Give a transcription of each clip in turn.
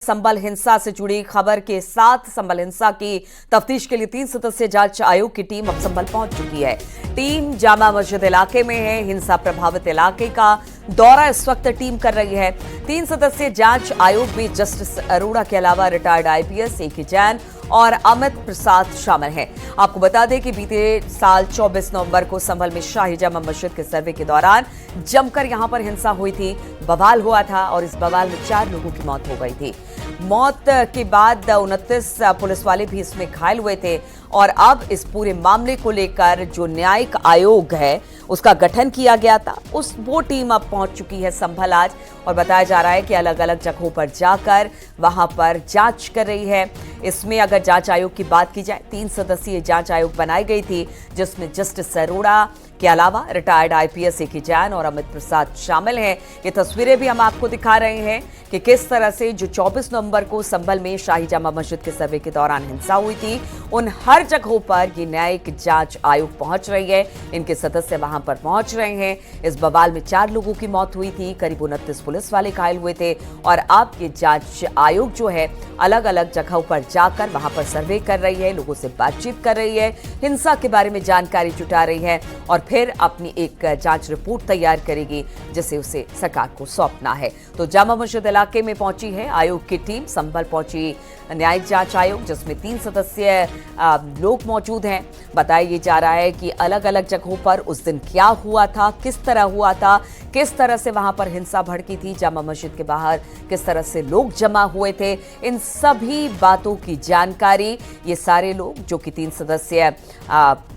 संभल हिंसा से जुड़ी खबर के साथ संभल हिंसा की तफ्तीश के लिए 3 सदस्यीय जांच आयोग की टीम अब संभल पहुंच चुकी है। टीम जामा मस्जिद इलाके में है। हिंसा प्रभावित इलाके का दौरा इस वक्त टीम कर रही है। 3 सदस्यीय जांच आयोग में जस्टिस अरोड़ा के अलावा रिटायर्ड आईपीएस ए.के. जैन और अमित प्रसाद शामिल हैं। आपको बता दें कि बीते साल 24 नवंबर को संभल में शाही जामा मस्जिद के सर्वे के दौरान जमकर यहां पर हिंसा हुई थी, बवाल हुआ था और इस बवाल में 4 लोगों की मौत हो गई थी। मौत के बाद 29 पुलिस वाले भी इसमें घायल हुए थे और अब इस पूरे मामले को लेकर जो न्यायिक आयोग है उसका गठन किया गया था, वो टीम अब पहुंच चुकी है संभल आज और बताया जा रहा है कि अलग अलग जगहों पर जाकर वहां पर जांच कर रही है। इसमें अगर जांच आयोग की बात की जाए, 3 सदस्यीय जांच आयोग बनाई गई थी जिसमें जस्टिस अरोड़ा के अलावा रिटायर्ड आईपीएस ए.के. जैन और अमित प्रसाद शामिल हैं। ये तस्वीरें भी हम आपको दिखा रहे हैं कि किस तरह से जो 24 नवंबर को संभल में शाही जामा मस्जिद के सर्वे के दौरान हिंसा हुई थी, उन हर जगहों पर ये न्यायिक जांच आयोग पहुंच रही है। इनके सदस्य वहां पर पहुंच रहे हैं। इस बवाल में 4 लोगों की मौत हुई थी, करीब 29 पुलिस वाले घायल हुए थे और अब ये जांच आयोग जो है अलग अलग जगहों पर जाकर वहां पर सर्वे कर रही है, लोगों से बातचीत कर रही है, हिंसा के बारे में जानकारी जुटा रही है और फिर अपनी एक जांच रिपोर्ट तैयार करेगी जिसे उसे सरकार को सौंपना है। तो जामा मस्जिद इलाके में पहुंची है आयोग की टीम। संभल पहुंची न्यायिक जांच आयोग जिसमें 3 सदस्यीय लोग मौजूद हैं। बताया जा रहा है कि अलग अलग जगहों पर उस दिन क्या हुआ था, किस तरह हुआ था, किस तरह से वहां पर हिंसा भड़की थी, जामा मस्जिद के बाहर किस तरह से लोग जमा हुए थे, इन सभी बातों की जानकारी ये सारे लोग जो कि 3 सदस्यीय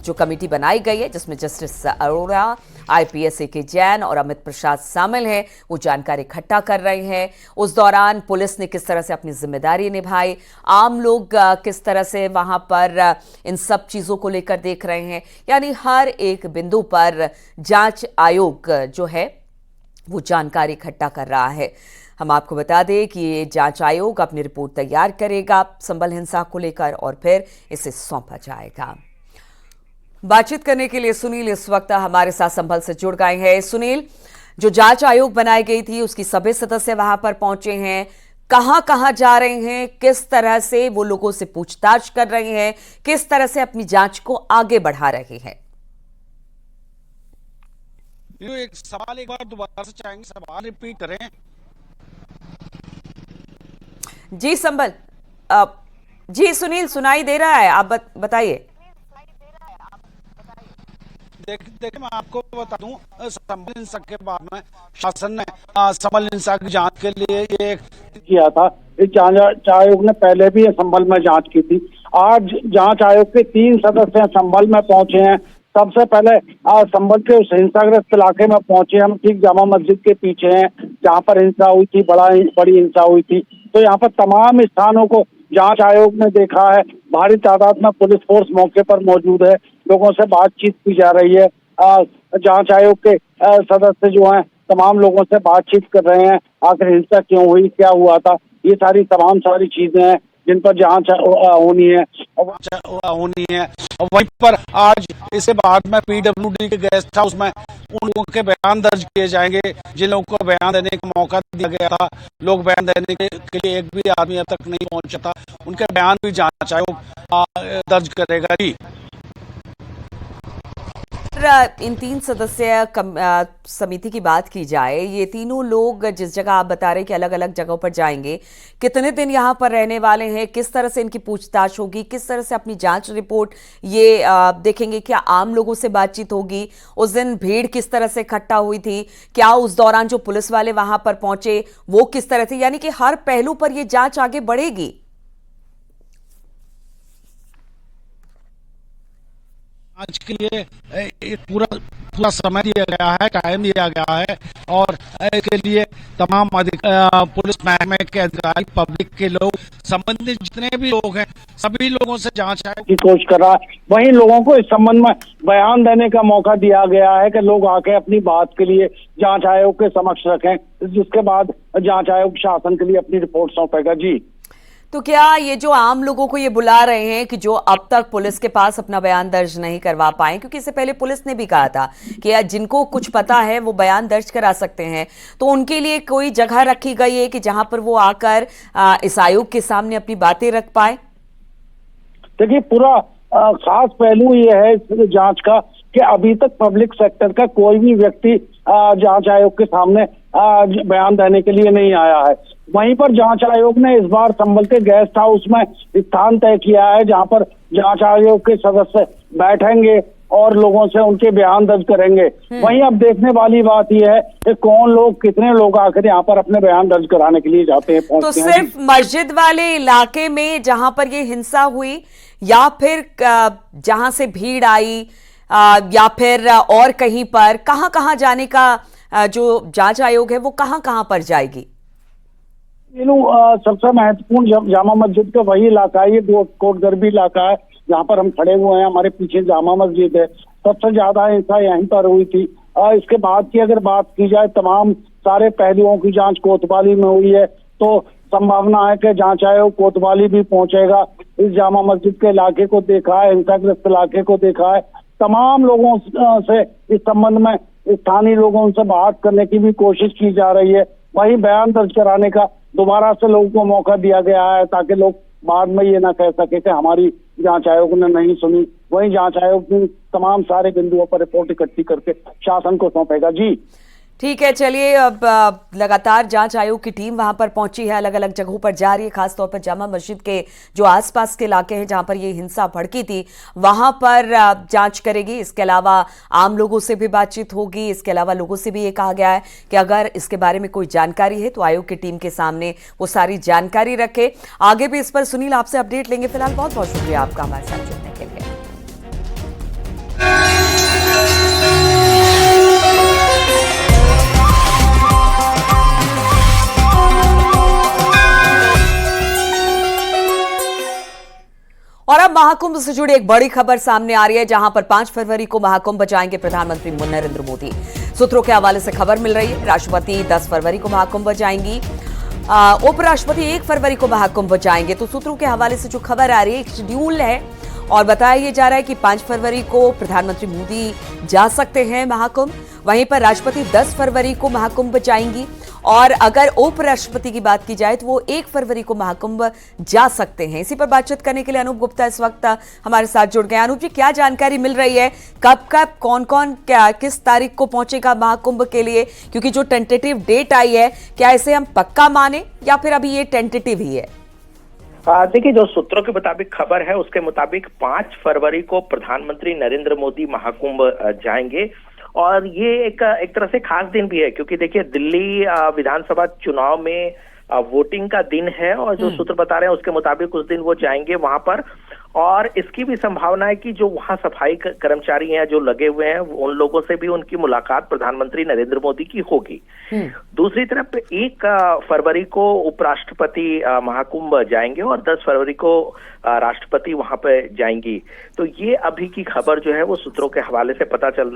जो कमेटी बनाई गई है जिसमें justice Arora, IPS A K. Jain और अमित प्रसाद शामिल हैं, वो जानकारी इकट्ठा कर रहे हैं। उस दौरान पुलिस ने किस तरह से अपनी जिम्मेदारी निभाई, आम लोग किस तरह से वहां पर इन सब चीजों को लेकर देख रहे हैं, यानी हर एक बिंदु पर जांच आयोग जो है वो जानकारी इकट्ठा कर रहा है। हम आपको बता दें कि ये जांच आयोग अपनी रिपोर्ट तैयार करेगा संभल हिंसा को लेकर और फिर इसे सौंपा जाएगा। बातचीत करने के लिए सुनील इस वक्त हमारे साथ संभल से जुड़ गए हैं। सुनील, जो जांच आयोग बनाई गई थी उसकी सभी सदस्य वहां पर पहुंचे हैं, कहां कहां जा रहे हैं, किस तरह से वो लोगों से पूछताछ कर रहे हैं, किस तरह से अपनी जांच को आगे बढ़ा रहे हैं? एक सवाल एक बार दोबारा से चाहेंगे, सवाल रिपीट करें। जी संभल, जी सुनील सुनाई दे रहा है, आप बताइए। देखिए मैं आपको बता दूं, संभल हिंसा के बाद में शासन ने संभल हिंसा की जांच के लिए ये किया था। इस जांच आयोग ने पहले भी संभल में जांच की थी। आज जांच आयोग के 3 सदस्य संभल में पहुंचे हैं। सबसे पहले संभल के उस हिंसाग्रस्त इलाके में पहुंचे। हम ठीक जामा मस्जिद के पीछे हैं जहाँ पर हिंसा हुई थी, बड़ी हिंसा हुई थी। तो यहाँ पर तमाम स्थानों को जांच आयोग ने देखा है। भारी तादाद में पुलिस फोर्स मौके पर मौजूद है, लोगों से बातचीत की जा रही है। जांच आयोग के सदस्य जो हैं तमाम लोगों से बातचीत कर रहे हैं, आखिर हिंसा क्यों हुई, क्या हुआ था, ये तमाम सारी चीजें हैं जिन पर जांच होनी है। वहीं पर आज इसके बाद में पीडब्ल्यूडी के गेस्ट हाउस में उन लोगों के बयान दर्ज किए जाएंगे जिन लोगों को बयान देने का मौका दिया गया था। लोग बयान देने के लिए एक भी आदमी अब तक नहीं पहुंचा था, उनके बयान भी जांच आयोग दर्ज करेगा। जी, इन 3 सदस्यीय समिति की बात की जाए, ये तीनों लोग जिस जगह आप बता रहे हैं कि अलग अलग जगहों पर जाएंगे, कितने दिन यहाँ पर रहने वाले हैं, किस तरह से इनकी पूछताछ होगी, किस तरह से अपनी जांच रिपोर्ट ये देखेंगे, क्या आम लोगों से बातचीत होगी, उस दिन भीड़ किस तरह से इकट्ठा हुई थी, क्या उस दौरान जो पुलिस वाले वहां पर पहुंचे वो किस तरह से, यानी कि हर पहलू पर यह जांच आगे बढ़ेगी। आज के लिए पूरा समय दिया गया है, टाइम दिया गया है और इसके लिए तमाम पुलिस महकमे के अधिकारी, पब्लिक के लोग, संबंधित जितने भी लोग हैं, सभी लोगों से जांच की कोशिश कर रहा है। वहीं लोगों को इस संबंध में बयान देने का मौका दिया गया है कि लोग आके अपनी बात के लिए जांच आयोग के समक्ष रखें, जिसके बाद जांच आयोग शासन के लिए अपनी रिपोर्ट सौंपेगा। जी, तो क्या ये जो आम लोगों को ये बुला रहे हैं कि जो अब तक पुलिस के पास अपना बयान दर्ज नहीं करवा पाए, क्योंकि इससे पहले पुलिस ने भी कहा था कि यार जिनको कुछ पता है वो बयान दर्ज करा सकते हैं, तो उनके लिए कोई जगह रखी गई है कि जहां पर वो आकर इस आयोग के सामने अपनी बातें रख पाए? देखिए, पूरा खास पहलू ये है इस जांच का कि अभी तक पब्लिक सेक्टर का कोई भी व्यक्ति जांच आयोग के सामने बयान देने के लिए नहीं आया है। वहीं पर जांच आयोग ने इस बार संभल के गेस्ट हाउस में स्थान तय किया है, जहां पर जांच आयोग के सदस्य बैठेंगे और लोगों से उनके बयान दर्ज करेंगे। वहीं अब देखने वाली बात यह है कि कौन लोग, कितने लोग आकर यहाँ पर अपने बयान दर्ज कराने के लिए जाते हैं, तो सिर्फ मस्जिद वाले इलाके में जहां पर ये हिंसा हुई, या फिर जहां से भीड़ आई, या फिर और कहीं पर, कहां कहां जाने का जो जांच आयोग है वो कहां कहां पर जाएगी? सबसे महत्वपूर्ण जामा मस्जिद का वही इलाका है, ये कोटगरबी इलाका है जहाँ पर हम खड़े हुए हैं। हमारे पीछे जामा मस्जिद है, सबसे ज्यादा हिंसा यहीं पर हुई थी। इसके बाद की अगर बात की जाए, तमाम सारे पहलुओं की जांच कोतवाली में हुई है, तो संभावना है कि जांच आयोग कोतवाली भी पहुंचेगा। इस जामा मस्जिद के इलाके को देखा है, हिंसाग्रस्त इलाके को देखा है, तमाम लोगों से इस संबंध में स्थानीय लोगों से बात करने की भी कोशिश की जा रही है। वहीं बयान दर्ज कराने का दोबारा से लोगों को मौका दिया गया है, ताकि लोग बाद में ये ना कह सके कि हमारी जांच आयोग ने नहीं सुनी। वहीं जांच आयोग भी तमाम सारे बिंदुओं पर रिपोर्ट इकट्ठी करके शासन को सौंपेगा। जी ठीक है, चलिए अब लगातार जांच आयोग की टीम वहां पर पहुंची है, अलग अलग जगहों पर जा रही है, खासतौर पर जामा मस्जिद के जो आसपास के इलाके हैं जहां पर ये हिंसा भड़की थी वहां पर जांच करेगी। इसके अलावा आम लोगों से भी बातचीत होगी। इसके अलावा लोगों से भी ये कहा गया है कि अगर इसके बारे में कोई जानकारी है तो आयोग की टीम के सामने वो सारी जानकारी रखे। आगे भी इस पर सुनील आपसे अपडेट लेंगे। फिलहाल बहुत बहुत शुक्रिया आपका हमारे साथ जुड़ने के लिए। और अब महाकुंभ से जुड़ी एक बड़ी खबर सामने आ रही है, जहां पर 5 फरवरी को महाकुंभ जाएंगे प्रधानमंत्री नरेंद्र मोदी। सूत्रों के हवाले से खबर मिल रही है, राष्ट्रपति 10 फरवरी को महाकुंभ जाएंगी, उपराष्ट्रपति 1 फरवरी को महाकुंभ जाएंगे। तो सूत्रों के हवाले से जो खबर आ रही है, एक शेड्यूल है और बताया यह जा रहा है कि 5 फरवरी को प्रधानमंत्री मोदी जा सकते हैं महाकुंभ, वहीं पर राष्ट्रपति 10 फरवरी को महाकुंभ जाएंगी, और अगर उपराष्ट्रपति की बात की जाए तो वो 1 फरवरी को महाकुंभ जा सकते हैं। इसी पर बातचीत करने के लिए अनूप गुप्ता इस वक्त हमारे साथ जुड़ गए। अनूप जी, क्या जानकारी मिल रही है, कब कब कौन कौन क्या किस तारीख को पहुंचेगा महाकुंभ के लिए, क्योंकि जो टेंटेटिव डेट आई है क्या इसे हम पक्का माने या फिर अभी ये टेंटेटिव ही है? देखिए, जो सूत्रों के मुताबिक खबर है उसके मुताबिक 5 फरवरी को प्रधानमंत्री नरेंद्र मोदी महाकुंभ जाएंगे, और ये एक तरह से खास दिन भी है, क्योंकि देखिए दिल्ली विधानसभा चुनाव में वोटिंग का दिन है, और जो सूत्र बता रहे हैं उसके मुताबिक उस दिन वो जाएंगे वहां पर। और इसकी भी संभावना है कि जो वहां सफाई कर्मचारी हैं जो लगे हुए हैं, उन लोगों से भी उनकी मुलाकात प्रधानमंत्री नरेंद्र मोदी की होगी। दूसरी तरफ 1 फरवरी को उपराष्ट्रपति महाकुंभ जाएंगे और 10 फरवरी को राष्ट्रपति वहां पर जाएंगी। तो ये अभी की खबर जो है वो सूत्रों के हवाले से पता चल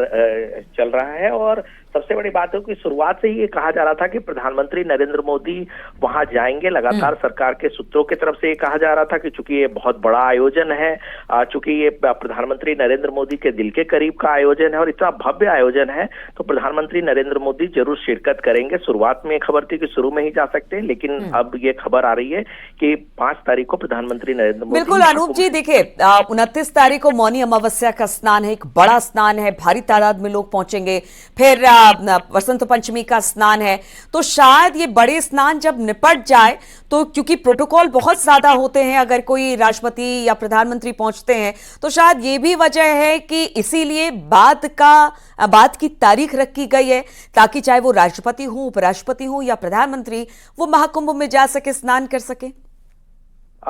रहा है। और सबसे बड़ी बात है कि शुरुआत से ही ये कहा जा रहा था कि प्रधानमंत्री नरेंद्र मोदी वहां जाएंगे। लगातार सरकार के सूत्रों की तरफ से ये कहा जा रहा था कि चूंकि ये बहुत बड़ा आयोजन है, चूंकि ये प्रधानमंत्री नरेंद्र मोदी के दिल के करीब का आयोजन है और इतना भव्य आयोजन है, तो प्रधानमंत्री नरेंद्र मोदी जरूर शिरकत करेंगे। शुरुआत में खबर थी कि शुरू में ही जा सकते हैं, लेकिन अब ये खबर आ रही है कि 5 तारीख को प्रधानमंत्री नरेंद्र मोदी। बिल्कुल अनूप जी, देखिए 29 तारीख को मौनी अमावस्या का स्नान है, एक बड़ा स्नान है, भारी तादाद में लोग पहुंचेंगे। फिर वसंत पंचमी का स्नान है, तो शायद ये बड़े स्नान जब निपट जाए, तो क्योंकि प्रोटोकॉल बहुत ज्यादा होते हैं अगर कोई राष्ट्रपति या प्रधानमंत्री पहुंचते हैं, तो शायद ये भी वजह है कि इसीलिए बाद की तारीख रखी गई है, ताकि चाहे वो राष्ट्रपति हो, उपराष्ट्रपति हो या प्रधानमंत्री, वो महाकुंभ में जा सके, स्नान कर सके।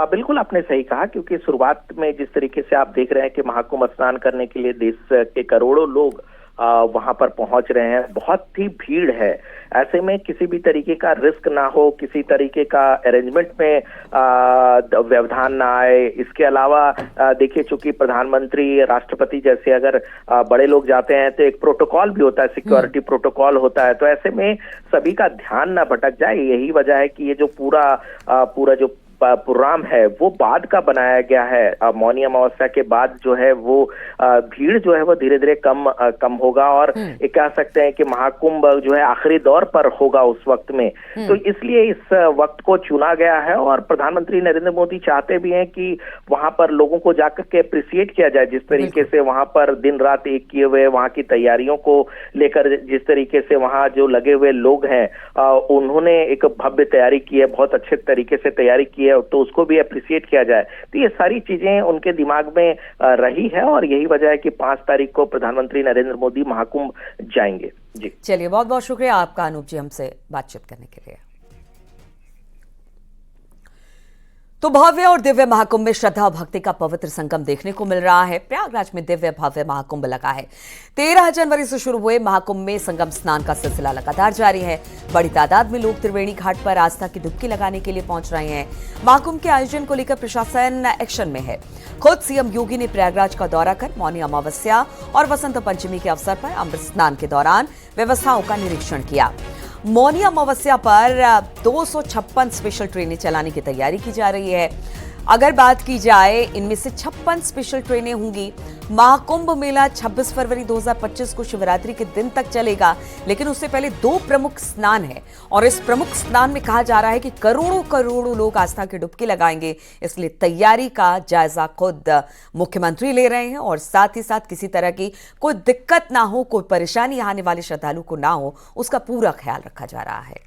बिल्कुल आपने सही कहा, क्योंकि शुरुआत में जिस तरीके से आप देख रहे हैं कि महाकुंभ स्नान करने के लिए देश के करोड़ों लोग वहां पर पहुंच रहे हैं, बहुत ही भीड़ है। ऐसे में किसी भी तरीके का रिस्क ना हो, किसी तरीके का अरेंजमेंट में व्यवधान ना आए। इसके अलावा देखिए, चूंकि प्रधानमंत्री, राष्ट्रपति जैसे अगर बड़े लोग जाते हैं तो एक प्रोटोकॉल भी होता है, सिक्योरिटी प्रोटोकॉल होता है, तो ऐसे में सभी का ध्यान ना भटक जाए। यही वजह है कि ये जो पूरा जो प्रोग्राम है वो बाद का बनाया गया है। मौनी अमावस्या के बाद जो है वो भीड़ जो है वो धीरे धीरे कम होगा और ये कह सकते हैं कि महाकुंभ जो है आखिरी दौर पर होगा उस वक्त में। तो इसलिए इस वक्त को चुना गया है और प्रधानमंत्री नरेंद्र मोदी चाहते भी हैं कि वहां पर लोगों को जाकर के अप्रिसिएट किया जाए, जिस तरीके से वहां पर दिन रात एक किए हुए वहां की तैयारियों को लेकर, जिस तरीके से वहां जो लगे हुए लोग हैं उन्होंने एक भव्य तैयारी की है, बहुत अच्छे तरीके से तैयारी की है, तो उसको भी अप्रिसिएट किया जाए। तो ये सारी चीजें उनके दिमाग में रही है और यही वजह है कि 5 तारीख को प्रधानमंत्री नरेंद्र मोदी महाकुंभ जाएंगे। जी चलिए, बहुत बहुत शुक्रिया आपका अनूप जी हमसे बातचीत करने के लिए। तो भव्य और दिव्य महाकुंभ में श्रद्धा और भक्ति का पवित्र संगम देखने को मिल रहा है। प्रयागराज में दिव्य भव्य महाकुंभ लगा है। 13 जनवरी से शुरू हुए महाकुंभ में संगम स्नान का सिलसिला लगातार जारी है। बड़ी तादाद में लोग त्रिवेणी घाट पर आस्था की डुबकी लगाने के लिए पहुंच रहे हैं। महाकुंभ के आयोजन को लेकर प्रशासन एक्शन में है। खुद सीएम योगी ने प्रयागराज का दौरा कर मौनी अमावस्या और वसंत पंचमी के अवसर पर अमृत स्नान के दौरान व्यवस्थाओं का निरीक्षण किया। मौनी अमावस्या पर 256 स्पेशल ट्रेनें चलाने की तैयारी की जा रही है। अगर बात की जाए, इनमें से 56 स्पेशल ट्रेनें होंगी। महाकुंभ मेला 26 फरवरी 2025 को शिवरात्रि के दिन तक चलेगा, लेकिन उससे पहले 2 प्रमुख स्नान है और इस प्रमुख स्नान में कहा जा रहा है कि करोड़ों करोड़ों लोग आस्था की डुबकी लगाएंगे। इसलिए तैयारी का जायजा खुद मुख्यमंत्री ले रहे हैं और साथ ही साथ किसी तरह की कोई दिक्कत ना हो, कोई परेशानी आने वाले श्रद्धालु को ना हो, उसका पूरा ख्याल रखा जा रहा है।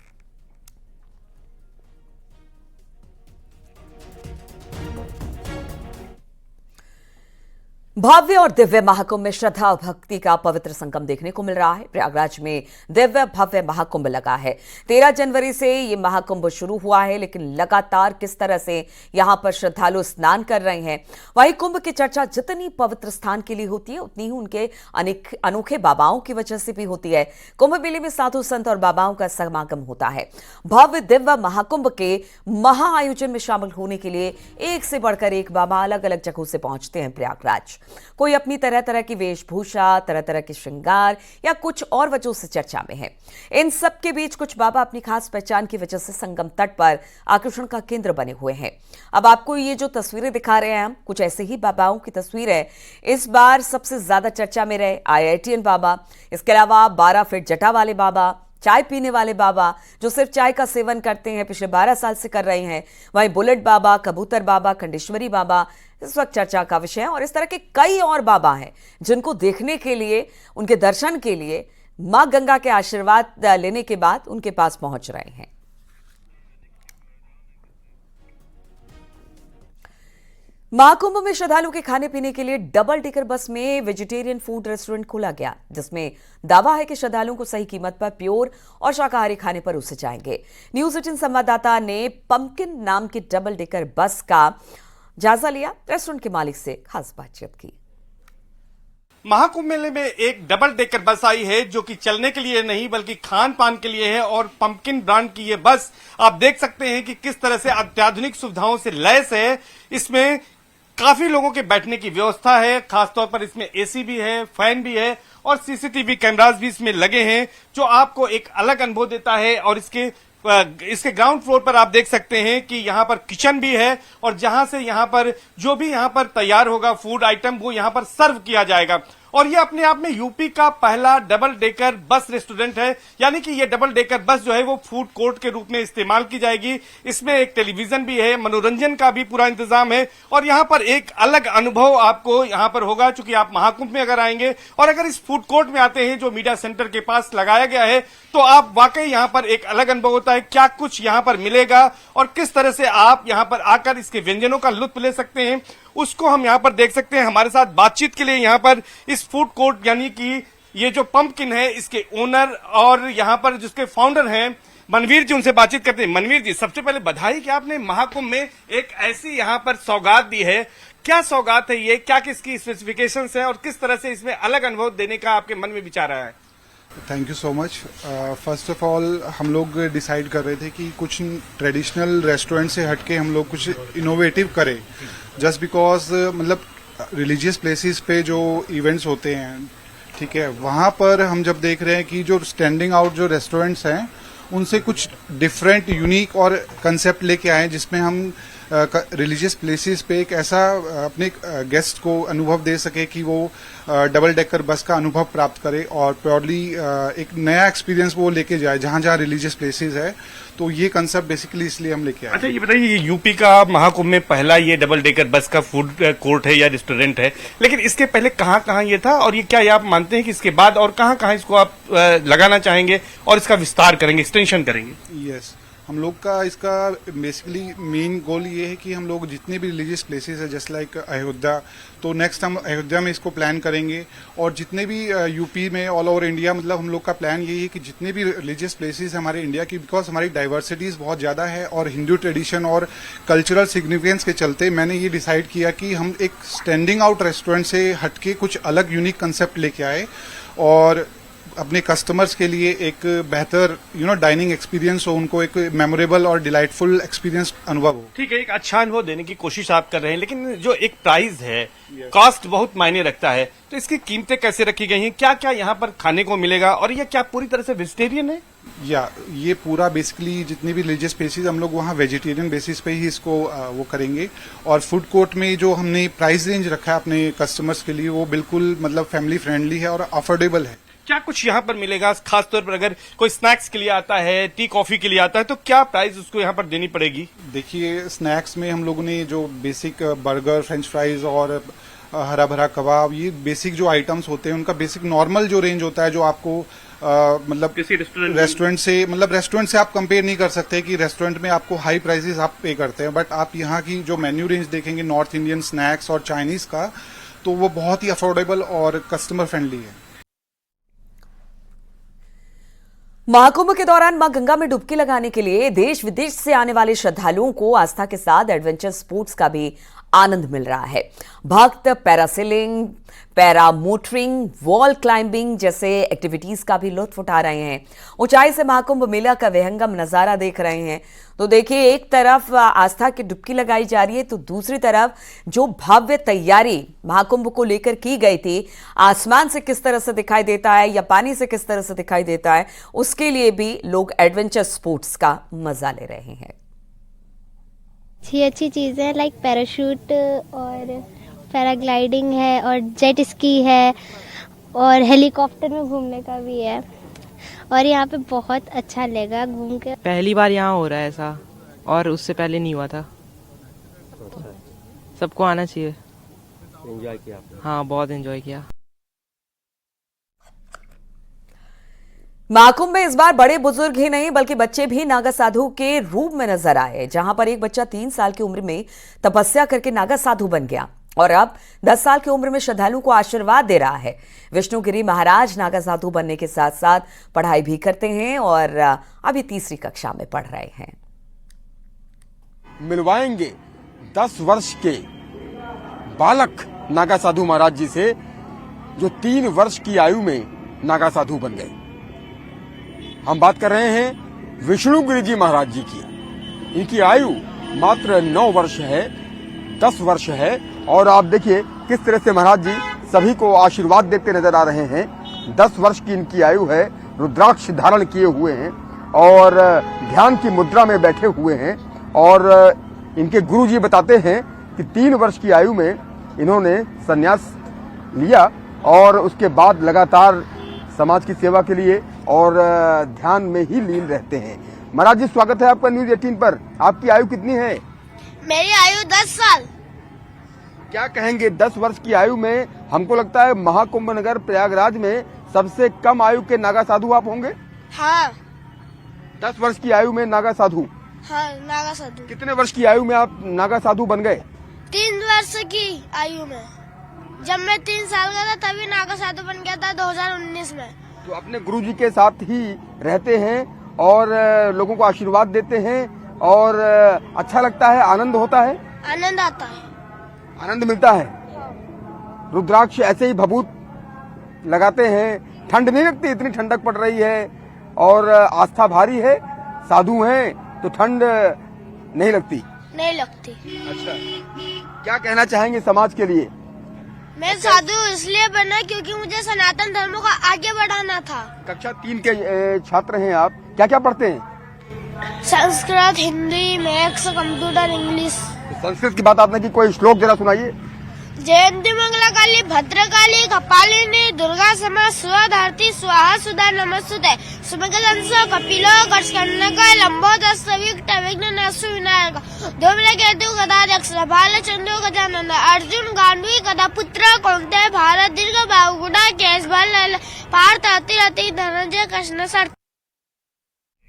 भव्य और दिव्य महाकुंभ में श्रद्धा और भक्ति का पवित्र संगम देखने को मिल रहा है। प्रयागराज में दिव्य भव्य महाकुंभ लगा है। 13 जनवरी से ये महाकुंभ शुरू हुआ है, लेकिन लगातार किस तरह से यहां पर श्रद्धालु स्नान कर रहे हैं। वहीं कुंभ की चर्चा जितनी पवित्र स्थान के लिए होती है, उतनी ही उनके अनोखे बाबाओं की वजह से भी होती है। कुंभ मेले में साधु संत और बाबाओं का समागम होता है। भव्य दिव्य महाकुंभ के महाआयोजन में शामिल होने के लिए एक से बढ़कर एक बाबा अलग अलग जगहों से पहुंचते हैं प्रयागराज। कोई अपनी तरह तरह की वेशभूषा, तरह तरह के श्रृंगार या कुछ और वजहों से चर्चा में है। इन सब के बीच कुछ बाबा अपनी खास पहचान की वजह से संगम तट पर आकर्षण का केंद्र बने हुए हैं। अब आपको ये जो तस्वीरें दिखा रहे हैं हम, कुछ ऐसे ही बाबाओं की तस्वीर है। इस बार सबसे ज्यादा चर्चा में रहे IITN बाबा, इसके अलावा 12 फीट जटा वाले बाबा, चाय पीने वाले बाबा जो सिर्फ चाय का सेवन करते हैं, पिछले 12 साल से कर रहे हैं। वहीं बुलेट बाबा, कबूतर बाबा, खंडेश्वरी बाबा इस वक्त चर्चा का विषय है। और इस तरह के कई और बाबा हैं जिनको देखने के लिए, उनके दर्शन के लिए मां गंगा के आशीर्वाद लेने के बाद उनके पास पहुंच रहे हैं। महाकुंभ में श्रद्धालुओं के खाने पीने के लिए डबल डेकर बस में वेजिटेरियन फूड रेस्टोरेंट खोला गया, जिसमें दावा है कि श्रद्धालुओं को सही कीमत पर प्योर और शाकाहारी खाने पर उसे जाएंगे। न्यूज 18 संवाददाता ने पंपकिन नाम की डबल डेकर बस का जायजा लिया, रेस्टोरेंट के मालिक से खास बातचीत की। महाकुंभ मेले में एक डबल डेकर बस आई है जो कि चलने के लिए नहीं बल्कि खान पान के लिए है। और पंपकिन ब्रांड की ये बस आप देख सकते हैं कि किस तरह से अत्याधुनिक सुविधाओं से लैस है। इसमें काफी लोगों के बैठने की व्यवस्था है, खासतौर पर इसमें एसी भी है, फैन भी है और सीसीटीवी कैमरास भी इसमें लगे हैं, जो आपको एक अलग अनुभव देता है। और इसके ग्राउंड फ्लोर पर आप देख सकते हैं कि यहाँ पर किचन भी है और जहां से यहाँ पर जो भी यहाँ पर तैयार होगा फूड आइटम वो यहाँ पर सर्व किया जाएगा। और ये अपने आप में यूपी का पहला डबल डेकर बस रेस्टोरेंट है, यानी कि ये डबल डेकर बस जो है वो फूड कोर्ट के रूप में इस्तेमाल की जाएगी। इसमें एक टेलीविजन भी है, मनोरंजन का भी पूरा इंतजाम है और यहाँ पर एक अलग अनुभव आपको यहाँ पर होगा। चूंकि आप महाकुंभ में अगर आएंगे और अगर इस फूड कोर्ट में आते हैं जो मीडिया सेंटर के पास लगाया गया है, तो आप वाकई यहाँ पर एक अलग अनुभव होता है। क्या कुछ यहाँ पर मिलेगा और किस तरह से आप यहाँ पर आकर इसके व्यंजनों का लुत्फ ले सकते हैं, उसको हम यहाँ पर देख सकते हैं। हमारे साथ बातचीत के लिए यहाँ पर इस फूड कोर्ट यानी कि ये जो पंपकिन है इसके ओनर और यहाँ पर जिसके फाउंडर हैं मनवीर जी, उनसे बातचीत करते हैं। मनवीर जी, सबसे पहले बधाई कि आपने महाकुंभ में एक ऐसी यहाँ पर सौगात दी है। क्या सौगात है ये, क्या किसकी स्पेसिफिकेशंस है और किस तरह से इसमें अलग अनुभव देने का आपके मन में विचार आया है? Thank you so much. First of all हम लोग डिसाइड कर रहे थे कि कुछ ट्रेडिशनल रेस्टोरेंट से हटके हम लोग कुछ इनोवेटिव करें, जस्ट बिकॉज मतलब रिलीजियस प्लेसेस पे जो इवेंट्स होते हैं, ठीक है, वहाँ पर हम जब देख रहे हैं कि जो स्टैंडिंग आउट जो रेस्टोरेंट्स हैं उनसे कुछ डिफरेंट यूनिक और कंसेप्ट लेके आए जिसमें हम रिलीजियस प्लेसेस पे एक ऐसा अपने गेस्ट को अनुभव दे सके कि वो डबल डेकर बस का अनुभव प्राप्त करे और प्योरली एक नया एक्सपीरियंस वो लेके जाए जहां जहां रिलीजियस प्लेसेस है। तो ये कंसेप्ट बेसिकली इसलिए हम लेके आए। अच्छा, ये बताइए, ये यूपी का महाकुंभ में पहला ये डबल डेकर बस का फूड कोर्ट है या रेस्टोरेंट है, लेकिन इसके पहले कहाँ कहाँ ये था, और ये क्या आप मानते हैं कि इसके बाद और कहाँ कहाँ इसको आप लगाना चाहेंगे और इसका विस्तार करेंगे, एक्सटेंशन करेंगे? यस, हम लोग का इसका बेसिकली मेन गोल ये है कि हम लोग जितने भी रिलीजियस प्लेसेस है जस्ट लाइक अयोध्या, तो नेक्स्ट हम अयोध्या में इसको प्लान करेंगे। और जितने भी यूपी में ऑल ओवर इंडिया, मतलब हम लोग का प्लान यही है कि जितने भी रिलीजियस प्लेसेस हमारे इंडिया की, बिकॉज हमारी डाइवर्सिटीज बहुत ज़्यादा है और हिंदू ट्रेडिशन और कल्चरल सिग्निफिकेंस के चलते मैंने ये डिसाइड किया कि हम एक स्टैंडिंग आउट रेस्टोरेंट से हटके कुछ अलग यूनिक कंसेप्ट लेके आए और अपने कस्टमर्स के लिए एक बेहतर डाइनिंग एक्सपीरियंस हो, उनको एक मेमोरेबल और डिलाइटफुल एक्सपीरियंस अनुभव हो। ठीक है, एक अच्छा अनुभव देने की कोशिश आप कर रहे हैं, लेकिन जो एक प्राइस है, कॉस्ट बहुत मायने रखता है, तो इसकी कीमतें कैसे रखी गई हैं? क्या क्या यहाँ पर खाने को मिलेगा, और ये क्या पूरी तरह से वेजिटेरियन है? या ये पूरा बेसिकली जितनी भी रिलीजियस प्लेसेस हम लोग वहाँ वेजिटेरियन बेसिस पे ही इसको वो करेंगे। और फूड कोर्ट में जो हमने प्राइस रेंज रखा है अपने कस्टमर्स के लिए, वो बिल्कुल मतलब फैमिली फ्रेंडली है और अफोर्डेबल है। क्या कुछ यहाँ पर मिलेगा, खासतौर पर अगर कोई स्नैक्स के लिए आता है, टी कॉफी के लिए आता है, तो क्या प्राइस उसको यहाँ पर देनी पड़ेगी? देखिए, स्नैक्स में हम लोगों ने जो बेसिक बर्गर, फ्रेंच फ्राइज और हरा भरा कबाब, ये बेसिक जो आइटम्स होते हैं उनका बेसिक नॉर्मल जो रेंज होता है, जो आपको मतलब किसी रेस्टोरेंट से आप कंपेयर नहीं कर सकते कि रेस्टोरेंट में आपको हाई प्राइसेस आप पे करते हैं, बट आप यहाँ की जो मेन्यू रेंज देखेंगे नॉर्थ इंडियन स्नैक्स और चाइनीज का, तो वो बहुत ही अफोर्डेबल और कस्टमर फ्रेंडली है। महाकुंभ के दौरान मां गंगा में डुबकी लगाने के लिए देश विदेश से आने वाले श्रद्धालुओं को आस्था के साथ एडवेंचर स्पोर्ट्स का भी आनंद मिल रहा है। भक्त parasailing, para motoring, wall climbing जैसे एक्टिविटीज का भी लुत्फ उठा रहे हैं। ऊंचाई से महाकुंभ मेला का विहंगम नजारा देख रहे हैं। तो देखिए, एक तरफ आस्था की डुबकी लगाई जा रही है, तो दूसरी तरफ जो भव्य तैयारी महाकुंभ को लेकर की गई थी, आसमान से किस तरह से दिखाई देता है या पानी से किस तरह से दिखाई देता है, उसके लिए भी लोग एडवेंचर स्पोर्ट्स का मजा ले रहे हैं। अच्छी चीज़ें लाइक पैराशूट और पैराग्लाइडिंग है और जेट स्की है और हेलीकॉप्टर में घूमने का भी है, और यहाँ पे बहुत अच्छा लगा घूम के। पहली बार यहाँ हो रहा है ऐसा, और उससे पहले नहीं हुआ था। सबको आना चाहिए। एंजॉय किया आपने? हाँ, बहुत एंजॉय किया। महाकुंभ में इस बार बड़े बुजुर्ग ही नहीं बल्कि बच्चे भी नागा साधु के रूप में नजर आए, जहां पर एक बच्चा 3 साल की उम्र में तपस्या करके नागा साधु बन गया और अब 10 साल की उम्र में श्रद्धालुओं को आशीर्वाद दे रहा है। विष्णुगिरी महाराज नागा साधु बनने के साथ साथ पढ़ाई भी करते हैं और अभी 3री कक्षा में पढ़ रहे हैं। मिलवाएंगे 10 वर्ष के बालक नागा साधु महाराज जी से, जो 3 वर्ष की आयु में नागा साधु बन गए। हम बात कर रहे हैं विष्णुगिरी जी महाराज जी की। इनकी आयु मात्र 9 वर्ष है, 10 वर्ष है, और आप देखिए किस तरह से महाराज जी सभी को आशीर्वाद देते नजर आ रहे हैं। 10 वर्ष की इनकी आयु है, रुद्राक्ष धारण किए हुए हैं और ध्यान की मुद्रा में बैठे हुए हैं। और इनके गुरु जी बताते हैं कि 3 वर्ष की आयु में इन्होंने संन्यास लिया और उसके बाद लगातार समाज की सेवा के लिए और ध्यान में ही लीन रहते हैं। महाराज जी, स्वागत है आपका न्यूज 18 पर। आपकी आयु कितनी है? मेरी आयु 10 साल। क्या कहेंगे 10 वर्ष की आयु में? हमको लगता है महाकुंभ नगर प्रयागराज में सबसे कम आयु के नागा साधु आप होंगे। हाँ। 10 वर्ष की आयु में नागा साधु। हाँ, नागा साधु। कितने वर्ष की आयु में आप नागा साधु बन गए? 3 वर्ष की आयु में। जब मैं 3 साल का था तभी नागा साधु बन गया था 2019 में। तो अपने गुरु जी के साथ ही रहते हैं और लोगों को आशीर्वाद देते हैं और अच्छा लगता है, आनंद होता है। आनंद आता है, आनंद मिलता है। रुद्राक्ष ऐसे ही भभूत लगाते हैं, ठंड नहीं लगती? इतनी ठंडक पड़ रही है और आस्था भारी है, साधु हैं तो ठंड नहीं लगती। नहीं लगती। अच्छा, क्या कहना चाहेंगे समाज के लिए? मैं साधु इसलिए बना क्योंकि मुझे सनातन धर्म को आगे बढ़ाना था। कक्षा 3 के छात्र हैं आप, क्या क्या पढ़ते हैं? Sanskrit, Hindi, maths, computer, English. Sanskrit की बात आपने की, कोई श्लोक जरा सुनाइए। जयंती मंगला काली भद्रकाली कपालिनी दुर्गा समा स्वधारती स्वाहा सुधा नमस्तुते सुमगदंस कपिलो कर्षकन्नक लंबोदस्त विघ्न विघ्ननाशु विनायक धूम्रकेतु गदाध्यक्ष भालचंद्र गजानन अर्जुन गांडवी गदा पुत्र कौंते भारत दीर्घ बाहुगुड़ा केश भाल पार्थ अति धनंजय कृष्ण सर।